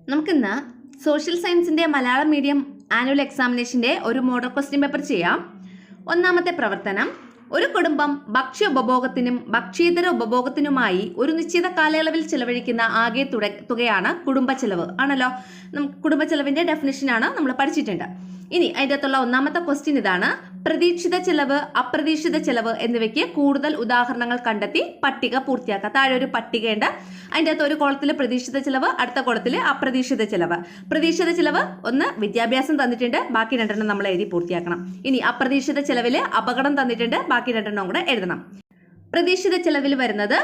നമുക്കിന്ന് സോഷ്യൽ സയൻസിൻ്റെ Malayalam medium annual എക്സാമിനേഷൻ്റെ ഒരു മോഡൽ ക്വസ്റ്റ്യൻ പേപ്പർ ചെയ്യാം. ഒന്നാമത്തെ പ്രവർത്തനം, ഒരു കുടുംബം ഭക്ഷ്യ ഉപഭോഗത്തിനും ഭക്ഷ്യേതര ഉപഭോഗത്തിനുമായി ഒരു നിശ്ചിത കാലയളവിൽ ചെലവഴിക്കുന്ന ആകെ തുകയാണ് കുടുംബ ചെലവ് ആണല്ലോ. കുടുംബ ചെലവിൻ്റെ ഡെഫിനിഷനാണ് നമ്മൾ പഠിച്ചിട്ടുണ്ട്. ഇനി അതിൻ്റെ അകത്തുള്ള ഒന്നാമത്തെ ക്വസ്റ്റ്യൻ ഇതാണ്: പ്രതീക്ഷിത ചെലവ്, അപ്രതീക്ഷിത ചെലവ് എന്നിവയ്ക്ക് കൂടുതൽ ഉദാഹരണങ്ങൾ കണ്ടെത്തി പട്ടിക പൂർത്തിയാക്കുക. താഴെ ഒരു പട്ടികയുണ്ട്. അതിൻ്റെ അകത്ത് ഒരു കോളത്തിൽ പ്രതീക്ഷിത ചെലവ്, അടുത്ത കോളത്തിൽ അപ്രതീക്ഷിത ചെലവ്. പ്രതീക്ഷിത ചെലവ് ഒന്ന് വിദ്യാഭ്യാസം തന്നിട്ടുണ്ട്, ബാക്കി രണ്ടെണ്ണം നമ്മൾ എഴുതി പൂർത്തിയാക്കണം. ഇനി അപ്രതീക്ഷിത ചെലവിൽ അപകടം തന്നിട്ടുണ്ട്, ബാക്കി രണ്ടെണ്ണം കൂടെ എഴുതണം. പ്രതീക്ഷിത ചെലവിൽ വരുന്നത്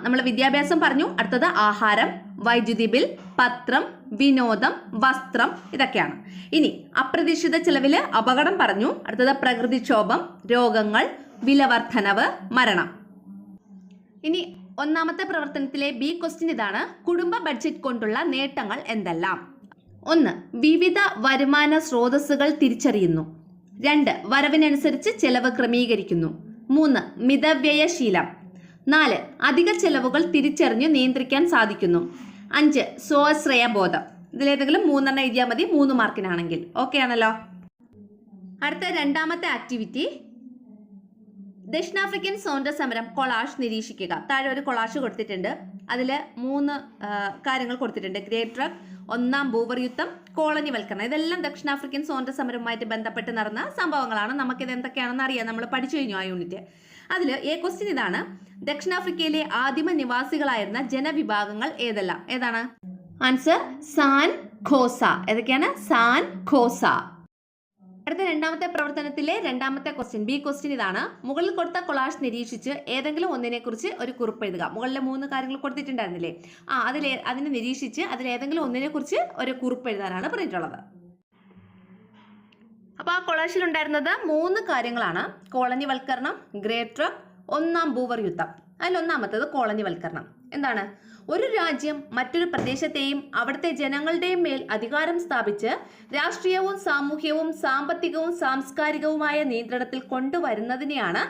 നമ്മൾ വിദ്യാഭ്യാസം പറഞ്ഞു, അടുത്തത് ആഹാരം, വൈദ്യുതി ബിൽ, പത്രം, വിനോദം, വസ്ത്രം, ഇതൊക്കെയാണ്. ഇനി അപ്രതീക്ഷിത ചെലവിൽ അപകടം പറഞ്ഞു, അടുത്തത് പ്രകൃതിക്ഷോഭം, രോഗങ്ങൾ, വിലവർദ്ധനവ്, മരണം. ഇനി ഒന്നാമത്തെ പ്രവർത്തനത്തിലെ ബി ക്വസ്റ്റ്യൻ ഇതാണ്: കുടുംബ ബഡ്ജറ്റ് കൊണ്ടുള്ള നേട്ടങ്ങൾ എന്തെല്ലാം? 1. വിവിധ വരുമാന സ്രോതസ്സുകൾ തിരിച്ചറിയുന്നു. 2. വരവിനനുസരിച്ച് ചെലവ് ക്രമീകരിക്കുന്നു. 3. മിതവ്യയശീലം. 4. അധിക ചെലവുകൾ തിരിച്ചറിഞ്ഞു നിയന്ത്രിക്കാൻ സാധിക്കുന്നു. 5. സ്വാശ്രയബോധം. ഇതിലേതെങ്കിലും 3 എഴുതിയാൽ മതി, 3 മാർക്കിനാണെങ്കിൽ. ഓക്കെ ആണല്ലോ. അടുത്ത രണ്ടാമത്തെ ആക്ടിവിറ്റി, ദക്ഷിണാഫ്രിക്കൻ സ്വാതന്ത്ര്യ സമരം കൊളാഷ് നിരീക്ഷിക്കുക. താഴെ ഒരു കൊളാഷ് കൊടുത്തിട്ടുണ്ട്. അതിൽ 3 കാര്യങ്ങൾ കൊടുത്തിട്ടുണ്ട്: ഗ്രേറ്റ് ട്രക്ക്, ഒന്നാം ബൂവർ യുദ്ധം, കോളനിവൽക്കരണം. ഇതെല്ലാം ദക്ഷിണാഫ്രിക്കൻ സ്വാതന്ത്ര്യ സമരവുമായിട്ട് ബന്ധപ്പെട്ട് നടന്ന സംഭവങ്ങളാണ്. നമുക്കിത് എന്തൊക്കെയാണെന്ന് അറിയാം, നമ്മൾ പഠിച്ചു കഴിഞ്ഞു ആ യൂണിറ്റ്. അതിൽ എ ക്വസ്റ്റ്യൻ ഇതാണ്: ദക്ഷിണാഫ്രിക്കയിലെ ആദിമ നിവാസികളായിരുന്ന ജനവിഭാഗങ്ങൾ ഏതെല്ലാം? ഏതാണ് ആൻസർ? സാൻ ഖോസ. ഏതൊക്കെയാണ്? സാൻ ഖോസ. അടുത്ത രണ്ടാമത്തെ പ്രവർത്തനത്തിലെ രണ്ടാമത്തെ ക്വസ്റ്റ്യൻ, ബി ക്വസ്റ്റ്യൻ ഇതാണ്: മുകളിൽ കൊടുത്ത കൊളാഷ് നിരീക്ഷിച്ച് ഏതെങ്കിലും ഒന്നിനെ കുറിച്ച് ഒരു കുറിപ്പ് എഴുതുക. മുകളിലെ 3 കാര്യങ്ങൾ കൊടുത്തിട്ടുണ്ടായിരുന്നില്ലേ? അതിനെ നിരീക്ഷിച്ച് അതിലേതെങ്കിലും ഒന്നിനെ കുറിച്ച് ഒരു കുറിപ്പ് എഴുതാനാണ് പറഞ്ഞിട്ടുള്ളത്. അപ്പോൾ ആ കൊളാഷിൽ ഉണ്ടായിരുന്നത് 3 കാര്യങ്ങളാണ്: കോളനിവൽക്കരണം, ഗ്രേറ്റ് ട്രക്ക്, ഒന്നാം ബൂവർ യുദ്ധം. അതിലൊന്നാമത്തത് കോളനിവൽക്കരണം. എന്താണ്? ഒരു രാജ്യം മറ്റൊരു പ്രദേശത്തെയും അവിടുത്തെ ജനങ്ങളുടെയും മേൽ അധികാരം സ്ഥാപിച്ച് രാഷ്ട്രീയവും സാമൂഹ്യവും സാമ്പത്തികവും സാംസ്കാരികവുമായ നിയന്ത്രണത്തിൽ കൊണ്ടുവരുന്നതിനെയാണ്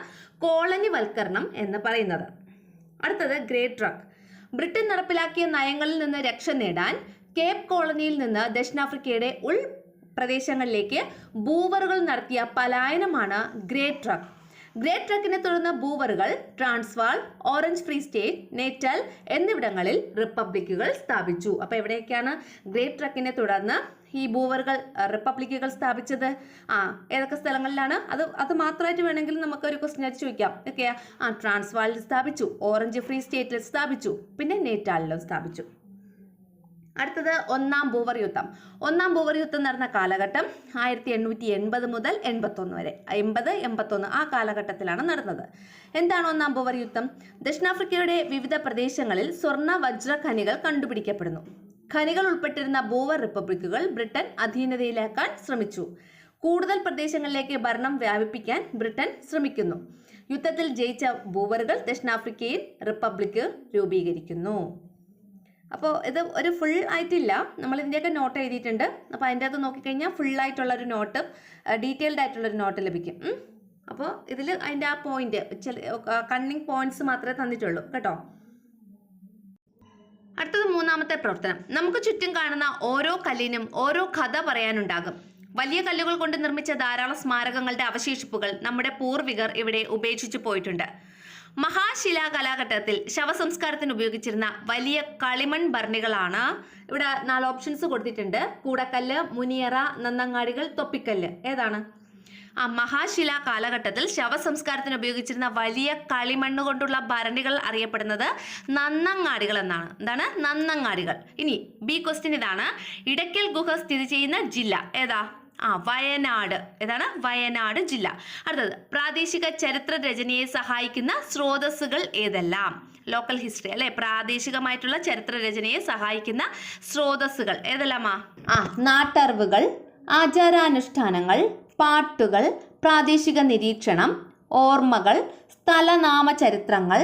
കോളനിവൽക്കരണം എന്ന് പറയുന്നത്. അടുത്തത് ഗ്രേറ്റ് ട്രക്ക്. ബ്രിട്ടൻ നടപ്പിലാക്കിയ നയങ്ങളിൽ നിന്ന് രക്ഷ നേടാൻ കേപ്പ് കോളനിയിൽ നിന്ന് ദക്ഷിണാഫ്രിക്കയുടെ പ്രദേശങ്ങളിലേക്ക് ബൂവറുകൾ നടത്തിയ പലായനമാണ് ഗ്രേറ്റ് ട്രക്ക്. ഗ്രേറ്റ് ട്രക്കിനെ തുടർന്ന് ബൂവറുകൾ Transvaal, Orange Free State, Natal എന്നിവിടങ്ങളിൽ റിപ്പബ്ലിക്കുകൾ സ്ഥാപിച്ചു. അപ്പോൾ എവിടെയൊക്കെയാണ് ഗ്രേറ്റ് ട്രക്കിനെ തുടർന്ന് ഈ ബൂവറുകൾ റിപ്പബ്ലിക്കുകൾ സ്ഥാപിച്ചത്? ഏതൊക്കെ സ്ഥലങ്ങളിലാണ്? അത് മാത്രമായിട്ട് വേണമെങ്കിൽ നമുക്ക് ഒരു ക്വസ്റ്റ്യൻ ആയിട്ട് ചോദിക്കാം. ഓക്കെ, ട്രാൻസ്വാളിൽ സ്ഥാപിച്ചു, ഓറഞ്ച് ഫ്രീ സ്റ്റേറ്റിൽ സ്ഥാപിച്ചു, പിന്നെ നേറ്റാലിലും സ്ഥാപിച്ചു. അടുത്തത് ഒന്നാം ബൂവർ യുദ്ധം. ഒന്നാം ബൂവർ യുദ്ധം നടന്ന കാലഘട്ടം 1880 മുതൽ 81 വരെ. 80-81 ആ കാലഘട്ടത്തിലാണ് നടന്നത്. എന്താണ് ഒന്നാം ബൂവർ യുദ്ധം? ദക്ഷിണാഫ്രിക്കയുടെ വിവിധ പ്രദേശങ്ങളിൽ സ്വർണ്ണ വജ്ര ഖനികൾ കണ്ടുപിടിക്കപ്പെടുന്നു. ഖനികൾ ഉൾപ്പെട്ടിരുന്ന ബൂവർ റിപ്പബ്ലിക്കുകൾ ബ്രിട്ടൻ അധീനതയിലാക്കാൻ ശ്രമിച്ചു. കൂടുതൽ പ്രദേശങ്ങളിലേക്ക് ഭരണം വ്യാപിപ്പിക്കാൻ ബ്രിട്ടൻ ശ്രമിക്കുന്നു. യുദ്ധത്തിൽ ജയിച്ച ബൂവറുകൾ ദക്ഷിണാഫ്രിക്കയിൽ റിപ്പബ്ലിക്ക് രൂപീകരിക്കുന്നു. അപ്പോൾ ഇത് ഒരു ഫുൾ ആയിട്ടില്ല, നമ്മൾ ഇതിൻ്റെയൊക്കെ നോട്ട് എഴുതിയിട്ടുണ്ട്. അപ്പോൾ അതിൻ്റെ അകത്ത് നോക്കിക്കഴിഞ്ഞാൽ ഫുള്ളായിട്ടുള്ളൊരു നോട്ട്, ഡീറ്റെയിൽഡ് ആയിട്ടുള്ളൊരു നോട്ട് ലഭിക്കും. അപ്പോൾ ഇതിൽ അതിൻ്റെ ആ പോയിന്റ്, കണ്ണിങ് പോയിന്റ്സ് മാത്രമേ തന്നിട്ടുള്ളൂ കേട്ടോ. അടുത്തത് മൂന്നാമത്തെ പ്രവർത്തനം, നമുക്ക് ചുറ്റും കാണുന്ന ഓരോ കല്ലിനും ഓരോ കഥ പറയാനുണ്ടാകും. വലിയ കല്ലുകൾ കൊണ്ട് നിർമ്മിച്ച ധാരാളം സ്മാരകങ്ങളുടെ അവശേഷിപ്പുകൾ നമ്മുടെ പൂർവികർ ഇവിടെ ഉപേക്ഷിച്ചു പോയിട്ടുണ്ട്. മഹാശിലാ കാലഘട്ടത്തിൽ ശവസംസ്കാരത്തിന് ഉപയോഗിച്ചിരുന്ന വലിയ കളിമൺ ഭരണികളാണ്. ഇവിടെ 4 ഓപ്ഷൻസ് കൊടുത്തിട്ടുണ്ട്: കൂടക്കല്ല്, മുനിയറ, നന്നങ്ങാടികൾ, തൊപ്പിക്കല്ല്. ഏതാണ്? മഹാശിലാ കാലഘട്ടത്തിൽ ശവസംസ്കാരത്തിന് ഉപയോഗിച്ചിരുന്ന വലിയ കളിമണ്ണ് കൊണ്ടുള്ള ഭരണികൾ അറിയപ്പെടുന്നത് നന്നങ്ങാടികൾ എന്നാണ്. എന്താണ്? നന്നങ്ങാടികൾ. ഇനി ബി ക്വസ്റ്റ്യൻ ഇതാണ്: ഇടയ്ക്കൽ ഗുഹ സ്ഥിതി ചെയ്യുന്ന ജില്ല ഏതാ? വയനാട്. ഏതാണ്? വയനാട് ജില്ല. അടുത്തത്, പ്രാദേശിക ചരിത്ര രചനയെ സഹായിക്കുന്ന സ്രോതസ്സുകൾ ഏതെല്ലാം? ലോക്കൽ ഹിസ്റ്ററി അല്ലെ, പ്രാദേശികമായിട്ടുള്ള ചരിത്ര രചനയെ സഹായിക്കുന്ന സ്രോതസ്സുകൾ ഏതെല്ലാമാ? നാട്ടറിവുകൾ, ആചാരാനുഷ്ഠാനങ്ങൾ, പാട്ടുകൾ, പ്രാദേശിക നിരീക്ഷണം, ഓർമ്മകൾ, സ്ഥലനാമ ചരിത്രങ്ങൾ,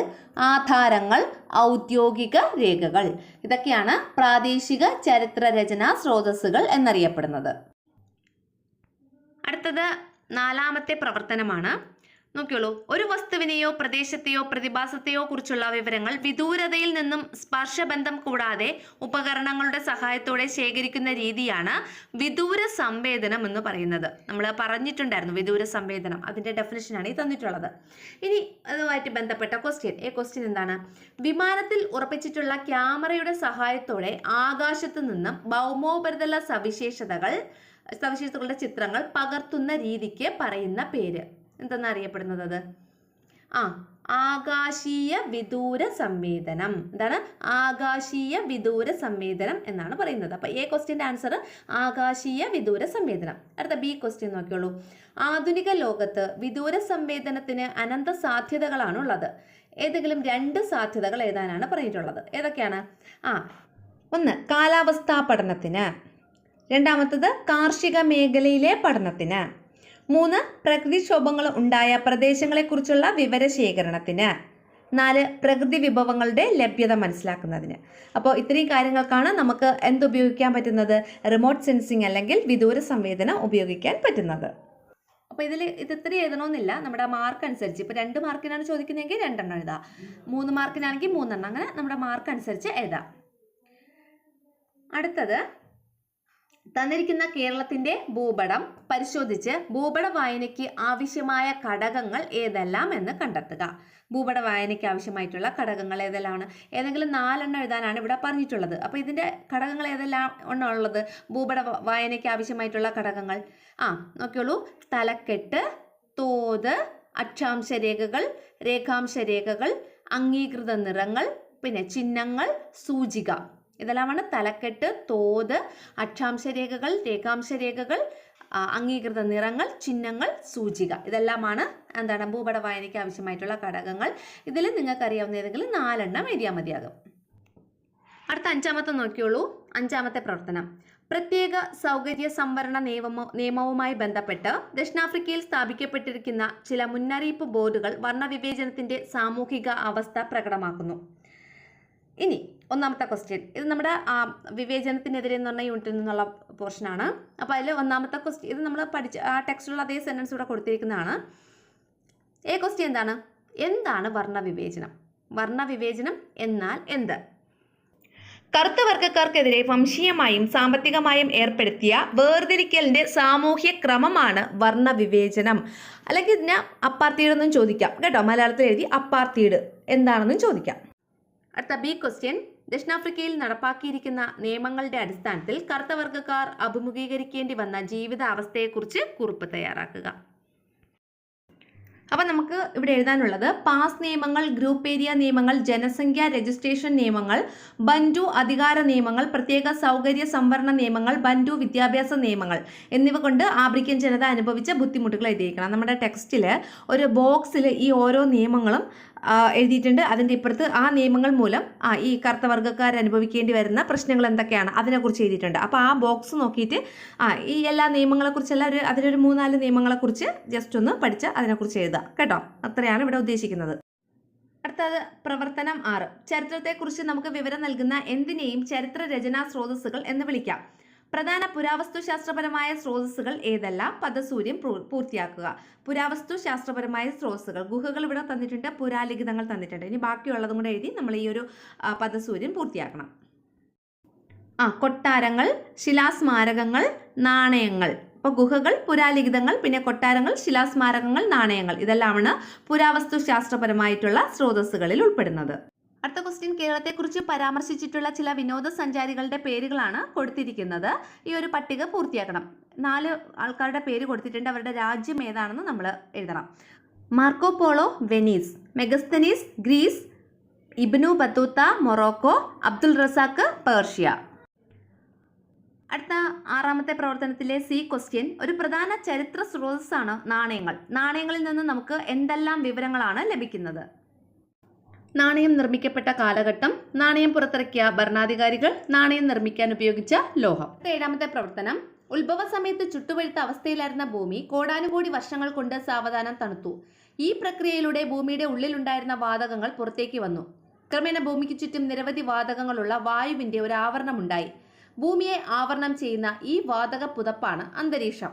ആധാരങ്ങൾ, ഔദ്യോഗിക രേഖകൾ. ഇതൊക്കെയാണ് പ്രാദേശിക ചരിത്ര രചനാ സ്രോതസ്സുകൾ എന്നറിയപ്പെടുന്നത്. അടുത്തത് 4ാമത്തെ പ്രവർത്തനമാണ്: നോക്കിയോളൂ, ഒരു വസ്തുവിനെയോ പ്രദേശത്തെയോ പ്രതിഭാസത്തെയോ കുറിച്ചുള്ള വിവരങ്ങൾ വിദൂരതയിൽ നിന്നും സ്പർശബന്ധം കൂടാതെ ഉപകരണങ്ങളുടെ സഹായത്തോടെ ശേഖരിക്കുന്ന രീതിയാണ് വിദൂര സംവേദനം എന്ന് പറയുന്നത്. നമ്മൾ പറഞ്ഞിട്ടുണ്ടായിരുന്നു വിദൂര സംവേദനം, അതിന്റെ ഡെഫിനിഷനാണ് ഈ തന്നിട്ടുള്ളത്. ഇനി അതുമായിട്ട് ബന്ധപ്പെട്ട ക്വസ്റ്റ്യൻ എന്താണ്? വിമാനത്തിൽ ഉറപ്പിച്ചിട്ടുള്ള ക്യാമറയുടെ സഹായത്തോടെ ആകാശത്ത് നിന്നും ഭൗമോപരിതല സവിശേഷതകളുടെ ചിത്രങ്ങൾ പകർത്തുന്ന രീതിക്ക് പറയുന്ന പേര് എന്തെന്ന് അറിയപ്പെടുന്നത്? അത് ആകാശീയ വിദൂര സംവേദനം. എന്താണ്? ആകാശീയ വിദൂര സംവേദനം എന്നാണ് പറയുന്നത്. അപ്പൊ എ ക്വസ്റ്റ്യന്റെ ആൻസർ ആകാശീയ വിദൂര സംവേദനം. അടുത്ത ബി ക്വസ്റ്റ്യൻ നോക്കിയോളൂ. ആധുനിക ലോകത്ത് വിദൂര സംവേദനത്തിന് അനന്ത സാധ്യതകളാണ് ഉള്ളത്. ഏതെങ്കിലും 2 സാധ്യതകൾ എഴുതാനാണ് പറഞ്ഞിട്ടുള്ളത്. ഏതൊക്കെയാണ്? ഒന്ന് കാലാവസ്ഥാ പഠനത്തിന്, രണ്ടാമത്തത് കാർഷിക മേഖലയിലെ പഠനത്തിന്, 3 പ്രകൃതിക്ഷോഭങ്ങൾ ഉണ്ടായ പ്രദേശങ്ങളെക്കുറിച്ചുള്ള വിവരശേഖരണത്തിന്, 4 പ്രകൃതി വിഭവങ്ങളുടെ ലഭ്യത മനസ്സിലാക്കുന്നതിന്. അപ്പോൾ ഇത്രയും കാര്യങ്ങൾക്കാണ് നമുക്ക് എന്തുപയോഗിക്കാൻ പറ്റുന്നത്? റിമോട്ട് സെൻസിങ് അല്ലെങ്കിൽ വിദൂര സംവേദനം ഉപയോഗിക്കാൻ പറ്റുന്നത്. അപ്പോൾ ഇത് ഇത്ര എഴുതണമെന്നില്ല, നമ്മുടെ മാർക്ക് അനുസരിച്ച്. ഇപ്പോൾ 2 മാർക്കിനാണ് ചോദിക്കുന്നതെങ്കിൽ 2 എണ്ണം എഴുതാം, 3 മാർക്കിനാണെങ്കിൽ 3 എണ്ണം, അങ്ങനെ നമ്മുടെ മാർക്ക് അനുസരിച്ച് എഴുതാം. അടുത്തത്, തന്നിരിക്കുന്ന കേരളത്തിന്റെ ഭൂപടം പരിശോധിച്ച് ഭൂപട വായനയ്ക്ക് ആവശ്യമായ ഘടകങ്ങൾ ഏതെല്ലാം എന്ന് കണ്ടെത്തുക. ഭൂപട വായനയ്ക്ക് ആവശ്യമായിട്ടുള്ള ഘടകങ്ങൾ ഏതെല്ലാമാണ്? ഏതെങ്കിലും 4 എണ്ണം എഴുതാനാണ് ഇവിടെ പറഞ്ഞിട്ടുള്ളത്. അപ്പോൾ ഇതിന്റെ ഘടകങ്ങൾ ഏതെല്ലാം ഉള്ളത്? ഭൂപട വായനയ്ക്ക് ആവശ്യമായിട്ടുള്ള ഘടകങ്ങൾ നോക്കിയോളൂ. തലക്കെട്ട്, തോത്, അക്ഷാംശ രേഖകൾ, രേഖാംശ രേഖകൾ, അംഗീകൃത നിറങ്ങൾ, പിന്നെ ചിഹ്നങ്ങൾ, സൂചിക. ഇതെല്ലാമാണ് തലക്കെട്ട്, തോത്, അക്ഷാംശ രേഖകൾ, രേഖാംശ രേഖകൾ, അംഗീകൃത നിറങ്ങൾ, ചിഹ്നങ്ങൾ, സൂചിക. ഇതെല്ലാമാണ് എന്താണ് ഭൂപട വായനയ്ക്ക് ആവശ്യമായിട്ടുള്ള ഘടകങ്ങൾ. ഇതിൽ നിങ്ങൾക്ക് അറിയാവുന്ന ഏതെങ്കിലും 4 എണ്ണം എഴുതിയാൽ മതിയാകും. അടുത്ത 5ാമത്തെ നോക്കിയോളൂ. 5ാമത്തെ പ്രവർത്തനം. പ്രത്യേക സൗകര്യ സംവരണ നിയമവുമായി ബന്ധപ്പെട്ട് ദക്ഷിണാഫ്രിക്കയിൽ സ്ഥാപിക്കപ്പെട്ടിരിക്കുന്ന ചില മുന്നറിയിപ്പ് ബോർഡുകൾ വർണ്ണവിവേചനത്തിന്റെ സാമൂഹിക അവസ്ഥ പ്രകടമാക്കുന്നു. ഇനി 1ാമത്തെ ക്വസ്റ്റ്യൻ. ഇത് നമ്മുടെ വിവേചനത്തിനെതിരെ എന്ന് പറഞ്ഞ യൂണിറ്റിൽ നിന്നുള്ള പോർഷനാണ്. അപ്പോൾ അതിൽ 1ാമത്തെ ക്വസ്റ്റ്യൻ, ഇത് നമ്മൾ പഠിച്ച ടെക്സ്റ്റിലുള്ള അതേ സെന്റൻസ് ഇവിടെ കൊടുത്തിരിക്കുന്നതാണ്. എ ക്വസ്റ്റ്യൻ എന്താണ്? എന്താണ് വർണ്ണവിവേചനം? വർണ്ണവിവേചനം എന്നാൽ എന്ത്? കറുത്ത വർഗ്ഗക്കാർക്കെതിരെ വംശീയമായും സാമ്പത്തികമായും ഏർപ്പെടുത്തിയ വേർതിരിക്കലിന്റെ സാമൂഹ്യ ക്രമമാണ് വർണ്ണവിവേചനം. അല്ലെങ്കിൽ ഇതിനെ അപ്പാർത്തീഡ് എന്നും ചോദിക്കാം കേട്ടോ. മലയാളത്തിൽ എഴുതി അപ്പാർത്തീഡ് എന്താണെന്നും ചോദിക്കാം. അടുത്ത ബി ക്വസ്റ്റ്യൻ. ദക്ഷിണാഫ്രിക്കയിൽ നടപ്പാക്കിയിരിക്കുന്ന നിയമങ്ങളുടെ അടിസ്ഥാനത്തിൽ കറുത്ത വർഗ്ഗക്കാർ അഭിമുഖീകരിക്കേണ്ടി വന്ന ജീവിത അവസ്ഥയെക്കുറിച്ച് കുറിപ്പ് തയ്യാറാക്കുക. അപ്പം നമുക്ക് ഇവിടെ എഴുതാനുള്ളത് പാസ് നിയമങ്ങൾ, ഗ്രൂപ്പ് ഏരിയ നിയമങ്ങൾ, ജനസംഖ്യാ രജിസ്ട്രേഷൻ നിയമങ്ങൾ, ബൻഡു അധികാര നിയമങ്ങൾ, പ്രത്യേക സൗകര്യ സംവരണ നിയമങ്ങൾ, ബൻഡു വിദ്യാഭ്യാസ നിയമങ്ങൾ എന്നിവ കൊണ്ട് ആഫ്രിക്കൻ ജനത അനുഭവിച്ച ബുദ്ധിമുട്ടുകൾ എഴുതിയിരിക്കണം. നമ്മുടെ ടെക്സ്റ്റിൽ ഒരു ബോക്സിൽ ഈ ഓരോ നിയമങ്ങളും എഴുതിയിട്ടുണ്ട്. അതിൻ്റെ ഇപ്പുറത്ത് ആ നിയമങ്ങൾ മൂലം ഈ കറുത്ത വർഗ്ഗക്കാർ അനുഭവിക്കേണ്ടി വരുന്ന പ്രശ്നങ്ങൾ എന്തൊക്കെയാണ് അതിനെക്കുറിച്ച് എഴുതിയിട്ടുണ്ട്. അപ്പോൾ ആ ബോക്സ് നോക്കിയിട്ട് ഈ എല്ലാ നിയമങ്ങളെക്കുറിച്ചല്ല, അതിലൊരു 3-4 നിയമങ്ങളെക്കുറിച്ച് ജസ്റ്റ് ഒന്ന് പഠിച്ച് അതിനെക്കുറിച്ച് എഴുതാം കേട്ടോ. അത്രയാണ് ഇവിടെ ഉദ്ദേശിക്കുന്നത്. അടുത്തത് പ്രവർത്തനം 6. ചരിത്രത്തെക്കുറിച്ച് നമുക്ക് വിവരം നൽകുന്ന എന്തിനേയും ചരിത്ര രചനാ സ്രോതസ്സുകൾ എന്ന് വിളിക്കാം. പ്രധാന പുരാവസ്തുശാസ്ത്രപരമായ സ്രോതസ്സുകൾ ഏതെല്ലാം? പദസൂര്യൻ പൂർത്തിയാക്കുക. പുരാവസ്തു ശാസ്ത്രപരമായ സ്രോതസ്സുകൾ, ഗുഹകൾ ഇവിടെ തന്നിട്ടുണ്ട്, പുരാലിഖിതങ്ങൾ തന്നിട്ടുണ്ട്. ഇനി ബാക്കിയുള്ളതും കൂടെ എഴുതി നമ്മൾ ഈ ഒരു പദസൂര്യൻ പൂർത്തിയാക്കണം. കൊട്ടാരങ്ങൾ, ശിലാസ്മാരകങ്ങൾ, നാണയങ്ങൾ. അപ്പോൾ ഗുഹകൾ, പുരാലിഖിതങ്ങൾ, പിന്നെ കൊട്ടാരങ്ങൾ, ശിലാസ്മാരകങ്ങൾ, നാണയങ്ങൾ, ഇതെല്ലാമാണ് പുരാവസ്തു ശാസ്ത്രപരമായിട്ടുള്ള സ്രോതസ്സുകളിൽ ഉൾപ്പെടുന്നത്. അടുത്ത ക്വസ്റ്റ്യൻ. കേരളത്തെക്കുറിച്ച് പരാമർശിച്ചിട്ടുള്ള ചില വിനോദസഞ്ചാരികളുടെ പേരുകളാണ് കൊടുത്തിരിക്കുന്നത്. ഈ ഒരു പട്ടിക പൂർത്തിയാക്കണം. 4 ആൾക്കാരുടെ പേര് കൊടുത്തിട്ടുണ്ട്. അവരുടെ രാജ്യം ഏതാണെന്ന് നമ്മൾ എഴുതണം. Marco Polo Venice, Megasthenes Greece, Ibn Battuta Morocco, Abdul Razzaq Persia. അടുത്ത 6ാമത്തെ പ്രവർത്തനത്തിലെ സി ക്വസ്റ്റ്യൻ. ഒരു പ്രധാന ചരിത്ര സ്രോതസ്സാണ് നാണയങ്ങൾ. നാണയങ്ങളിൽ നിന്ന് നമുക്ക് എന്തെല്ലാം വിവരങ്ങളാണ് ലഭിക്കുന്നത്? നാണയം നിർമ്മിക്കപ്പെട്ട കാലഘട്ടം, നാണയം പുറത്തിറക്കിയ ഭരണാധികാരികൾ, നാണയം നിർമ്മിക്കാൻ ഉപയോഗിച്ച ലോഹം. 7ാമത്തെ പ്രവർത്തനം. ഉത്ഭവ സമയത്ത് ചുട്ടുപഴുത്ത അവസ്ഥയിലായിരുന്ന ഭൂമി കോടാനുകോടി വർഷങ്ങൾ കൊണ്ട് സാവധാനം തണുത്തു. ഈ പ്രക്രിയയിലൂടെ ഭൂമിയുടെ ഉള്ളിലുണ്ടായിരുന്ന വാതകങ്ങൾ പുറത്തേക്ക് വന്നു. ക്രമേണ ഭൂമിക്ക് ചുറ്റും നിരവധി വാതകങ്ങളുള്ള വായുവിന്റെ ഒരു ആവരണമുണ്ടായി. ഭൂമിയെ ആവരണം ചെയ്യുന്ന ഈ വാതക പുതപ്പാണ് അന്തരീക്ഷം.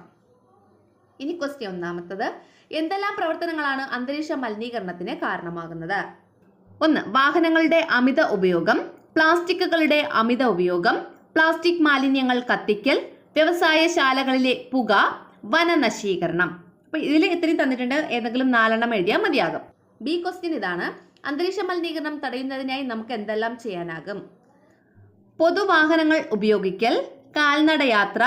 ഇനി ക്വസ്റ്റ്യൻ ഒന്നാമത്തത്, എന്തെല്ലാം പ്രവർത്തനങ്ങളാണ് അന്തരീക്ഷ മലിനീകരണത്തിന് കാരണമാകുന്നത്? 1. വാഹനങ്ങളുടെ അമിത ഉപയോഗം, പ്ലാസ്റ്റിക്കുകളുടെ അമിത ഉപയോഗം, പ്ലാസ്റ്റിക് മാലിന്യങ്ങൾ കത്തിക്കൽ, വ്യവസായശാലകളിലെ പുക, വനനശീകരണം. അപ്പൊ ഇതിൽ ഇത്രയും തന്നിട്ടുണ്ട്, ഏതെങ്കിലും 4 എഴുതിയാൽ മതിയാകും. ബി ക്വസ്റ്റ്യൻ ഇതാണ്, അന്തരീക്ഷ മലിനീകരണം തടയുന്നതിനായി നമുക്ക് എന്തെല്ലാം ചെയ്യാനാകും? പൊതുവാഹനങ്ങൾ ഉപയോഗിക്കൽ, കാൽനട യാത്ര,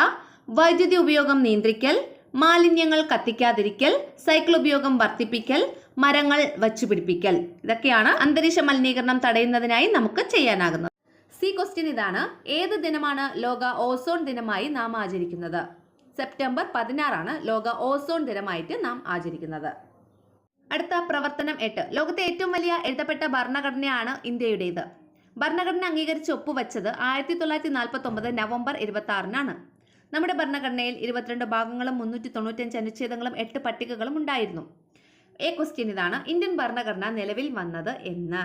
വൈദ്യുതി ഉപയോഗം നിയന്ത്രിക്കൽ, മാലിന്യങ്ങൾ കത്തിക്കാതിരിക്കൽ, സൈക്കിൾ ഉപയോഗം വർദ്ധിപ്പിക്കൽ, മരങ്ങൾ വച്ചുപിടിപ്പിക്കൽ. ഇതൊക്കെയാണ് അന്തരീക്ഷ മലിനീകരണം തടയുന്നതിനായി നമുക്ക് ചെയ്യാനാകുന്നത്. സി ക്വസ്റ്റ്യൻ ഇതാണ്, ഏത് ദിനമാണ് ലോക ഓസോൺ ദിനമായി നാം ആചരിക്കുന്നത്? സെപ്റ്റംബർ 16 ലോക ഓസോൺ ദിനമായിട്ട് നാം ആചരിക്കുന്നത്. അടുത്ത പ്രവർത്തനം 8. ലോകത്തെ ഏറ്റവും വലിയ എഴുതപ്പെട്ട ഭരണഘടനയാണ് ഇന്ത്യയുടേത്. ഭരണഘടന അംഗീകരിച്ച് ഒപ്പുവെച്ചത് 1949 നവംബർ 26 നമ്മുടെ ഭരണഘടനയിൽ 22 ഭാഗങ്ങളും 395 അനുച്ഛേദങ്ങളും 8 പട്ടികകളും ഉണ്ടായിരുന്നു. എ ക്വസ്റ്റ്യൻ ഇതാണ്, ഇന്ത്യൻ ഭരണഘടന നിലവിൽ വന്നത് എന്ന്?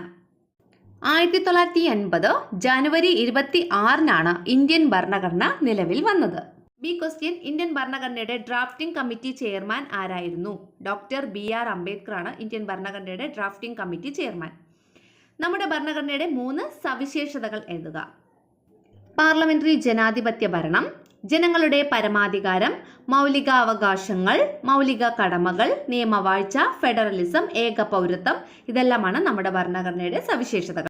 1980 ജനുവരി 26 ഇന്ത്യൻ ഭരണഘടന നിലവിൽ വന്നത്. ബി ക്വസ്റ്റ്യൻ, ഇന്ത്യൻ ഭരണഘടനയുടെ ഡ്രാഫ്റ്റിംഗ് കമ്മിറ്റി ചെയർമാൻ ആരായിരുന്നു? ഡോക്ടർ BR അംബേദ്കർ ആണ് ഇന്ത്യൻ ഭരണഘടനയുടെ ഡ്രാഫ്റ്റിംഗ് കമ്മിറ്റി ചെയർമാൻ. നമ്മുടെ ഭരണഘടനയുടെ 3 സവിശേഷതകൾ എഴുതുക. പാർലമെന്ററി ജനാധിപത്യ ഭരണം, ജനങ്ങളുടെ പരമാധികാരം, മൗലികാവകാശങ്ങൾ, മൗലിക കടമകൾ, നിയമവാഴ്ച, ഫെഡറലിസം, ഏക പൗരത്വം. ഇതെല്ലാമാണ് നമ്മുടെ ഭരണഘടനയുടെ സവിശേഷതകൾ.